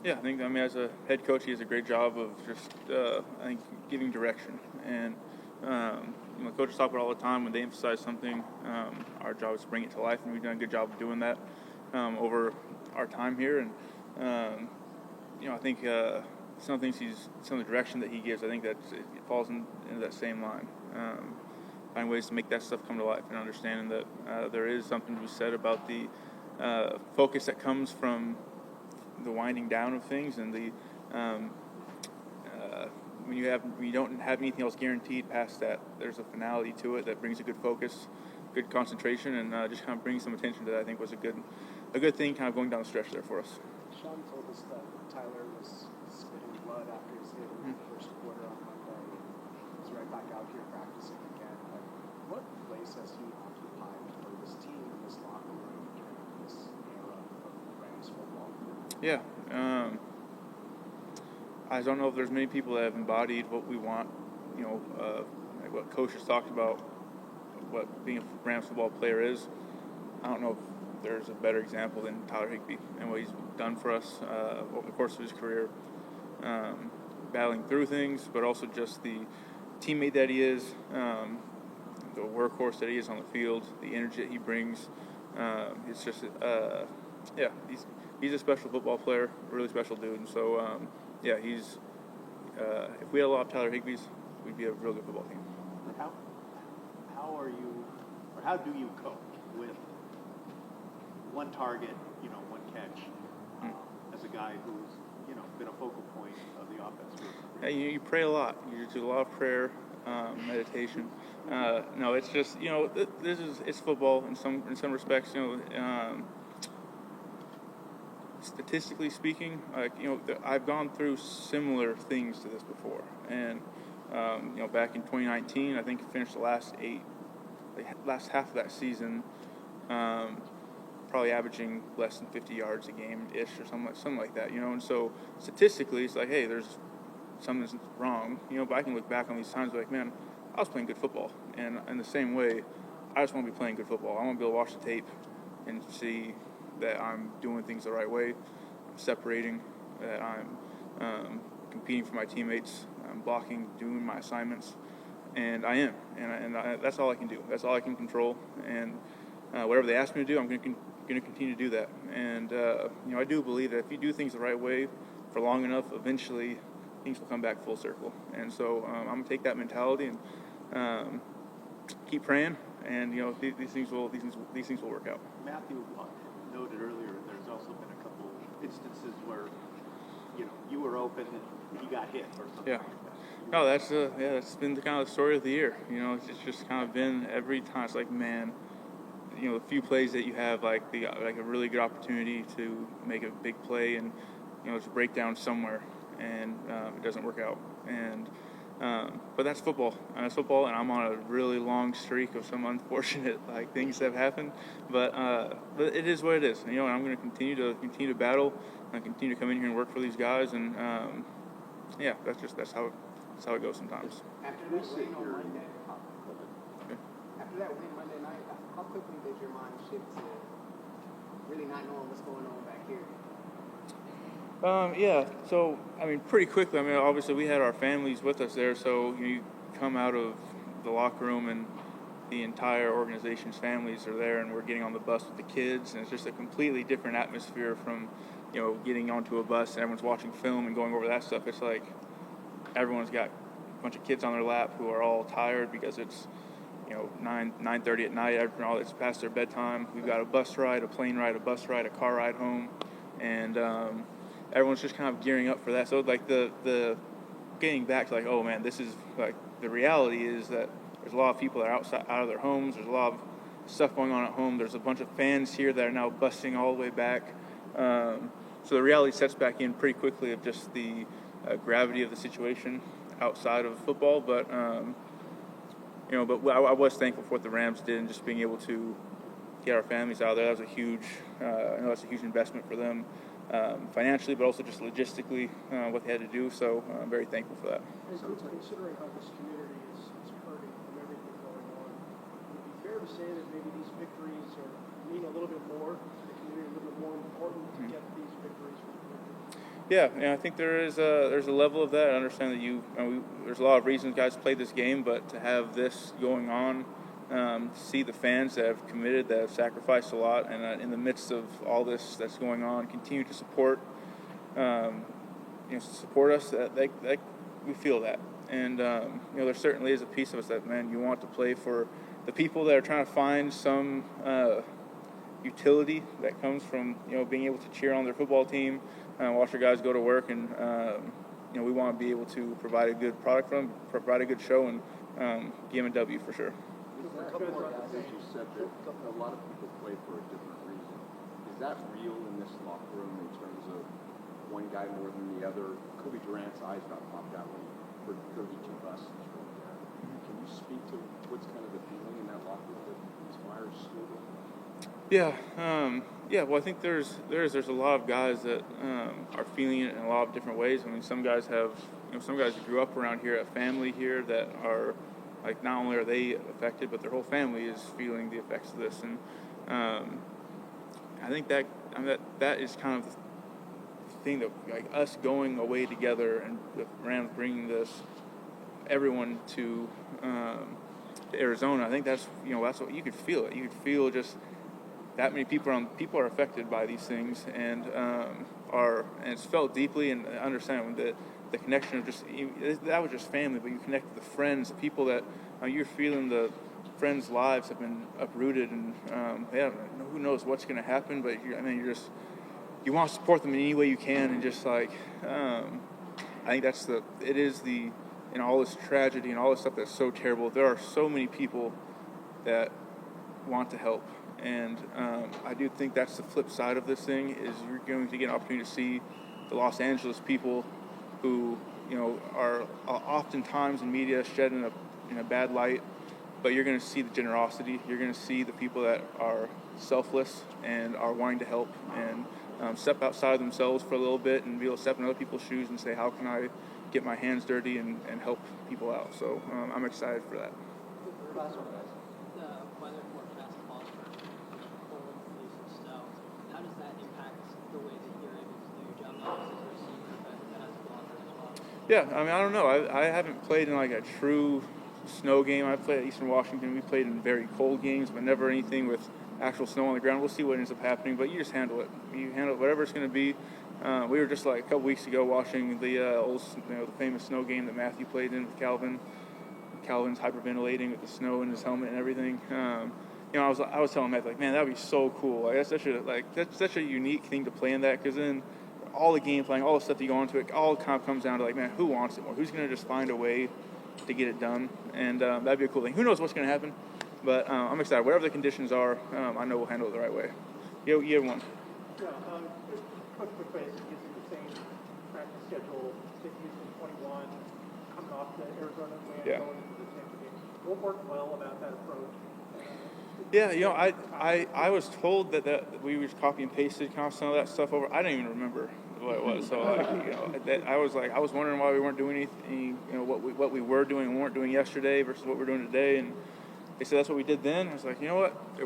Yeah, I mean, as a head coach, he does a great job of just, I think, giving direction. And, coaches talk about it all the time when they emphasize something, our job is to bring it to life, and we've done a good job of doing that over our time here. And, I think some of the direction that he gives, I think that it falls into that same line. Find ways to make that stuff come to life, and understanding that there is something to be said about the focus that comes from the winding down of things, and the when you don't have anything else guaranteed past that, there's a finality to it that brings a good focus, good concentration, and just kind of brings some attention to that. I think was a good thing kind of going down the stretch there for us. Sean told us that Tyler was spitting blood after his hit in the first quarter on Monday. He's right back out here practicing again. Like, what place has he occupied for this team in this locker room during this era of Rams football? Yeah. I don't know if there's many people that have embodied what we want, like what Coach has talked about, what being a Rams football player is. I don't know if there's a better example than Tyler Higbee and what he's done for us over the course of his career, battling through things, but also just the teammate that he is, the workhorse that he is on the field, the energy that he brings. It's just, he's a special football player, a really special dude. And so, he's. If we had a lot of Tyler Higbees, we'd be a real good football team. How are you, or how do you cope with one target, one catch, as a guy who's, been a focal point of the offense? You pray a lot. You do a lot of prayer, meditation. No, it's just it's football in some respects. Statistically speaking, I've gone through similar things to this before, and back in 2019, I think I finished the last half of that season, probably averaging less than 50 yards a game ish or something like that, And so statistically, it's like, hey, there's something's wrong, But I can look back on these times like, man, I was playing good football, and in the same way, I just want to be playing good football. I want to be able to watch the tape and see that I'm doing things the right way, I'm separating, that I'm competing for my teammates, I'm blocking, doing my assignments, and I am, and that's all I can do. That's all I can control, and whatever they ask me to do, I'm going to continue to do that. And I do believe that if you do things the right way for long enough, eventually things will come back full circle. And so I'm going to take that mentality and keep praying, and these things will work out. Matthew noted earlier, there's also been a couple instances where you were open and you got hit or something. Yeah. Like that. No, that's been the kind of story of the year. It's just kind of been every time. It's like, man, the few plays that you have, like a really good opportunity to make a big play, and it's a breakdown somewhere, and it doesn't work out. And but that's football. It's football, and I'm on a really long streak of some unfortunate things that have happened. But it is what it is. And I'm going to continue to battle, and continue to come in here and work for these guys. And that's how it goes sometimes. After that win Monday night, how quickly did your mind shift to really not knowing what's going on back here? So, pretty quickly. Obviously we had our families with us there, so you come out of the locker room and the entire organization's families are there, and we're getting on the bus with the kids, and it's just a completely different atmosphere from, getting onto a bus and everyone's watching film and going over that stuff. It's like everyone's got a bunch of kids on their lap who are all tired because it's 9:30 at night. It's past their bedtime. We've got a bus ride, a plane ride, a bus ride, a car ride home, and everyone's just kind of gearing up for that. So the getting back to oh man, this is the reality is that there's a lot of people that are out of their homes. There's a lot of stuff going on at home. There's a bunch of fans here that are now busting all the way back. So the reality sets back in pretty quickly of just the gravity of the situation outside of football. But I was thankful for what the Rams did and just being able to get our families out there. That was a huge, that's a huge investment for them. Financially, but also just logistically, what they had to do. So I'm very thankful for that. Considering how this community is hurting from everything going on, would it be fair to say that maybe these victories mean a little bit more to the community, a little bit more important to get these victories for the community? Yeah, I think there's a level of that. I understand that there's a lot of reasons guys play this game, but to have this going on, see the fans that have committed, that have sacrificed a lot, and in the midst of all this that's going on, continue to support, support us. That we feel that, and there certainly is a piece of us that, man, you want to play for the people that are trying to find some utility that comes from being able to cheer on their football team, watch their guys go to work, and we want to be able to provide a good product for them, provide a good show, and give them a W for sure. A couple more guys, as you said, that a lot of people play for a different reason. Is that real in this locker room in terms of one guy more than the other? Kobe Durant's eyes got popped out when he heard each of us right there. Can you speak to what's kind of the feeling in that locker room that inspires Snoop? Yeah. Well, I think there's a lot of guys that are feeling it in a lot of different ways. I mean, some guys grew up around here, a family here that are like, not only are they affected, but their whole family is feeling the effects of this. And I think that is kind of the thing that, like, us going away together and the Rams bringing everyone to Arizona. I think that's what you could feel it. You could feel just that many people are affected by these things, and it's felt deeply. And understand the connection of that was just family, but you connect with the friends, the people that you're feeling. The friends' lives have been uprooted, and who knows what's going to happen. But you want to support them in any way you can, and just like I think it is all this tragedy and all this stuff that's so terrible. There are so many people that want to help. And I do think that's the flip side of this thing, is you're going to get an opportunity to see the Los Angeles people who, are oftentimes in media shed in a bad light, but you're going to see the generosity. You're going to see the people that are selfless and are wanting to help and step outside of themselves for a little bit and be able to step in other people's shoes and say, how can I get my hands dirty and help people out? So I'm excited for that. Last one, guys. The weather forecast calls for cold, fleece, and snow. How does that impact the way that you're able to do your job, not just as a receiver, but as a blocker as well? Yeah, I mean, I don't know. I haven't played in like a true snow game. I've played at Eastern Washington. We played in very cold games, but never anything with actual snow on the ground. We'll see what ends up happening, but you just handle it. You handle it, whatever it's going to be. We were just like a couple weeks ago watching the the famous snow game that Matthew played in with Calvin. Calvin's hyperventilating with the snow in his helmet and everything. I was telling Matt, like, man, that would be so cool. Like, that's such a unique thing to play in that, because then all the game playing, all the stuff that you go into it, all kind of comes down to, like, man, who wants it more? Who's going to just find a way to get it done? And that'd be a cool thing. Who knows what's going to happen? But I'm excited. Whatever the conditions are, I know we'll handle it the right way. You have one. Yeah, quick base, using the same practice schedule that used in 21, coming off the Arizona win, Yeah. going into the Tampa game. What worked well about that approach? Yeah, I was told that we just copy and pasted kind of some of that stuff over. I didn't even remember what it was. So I was wondering why we weren't doing anything, what we were doing and weren't doing yesterday versus what we're doing today. And they said that's what we did then. I was like, you know what?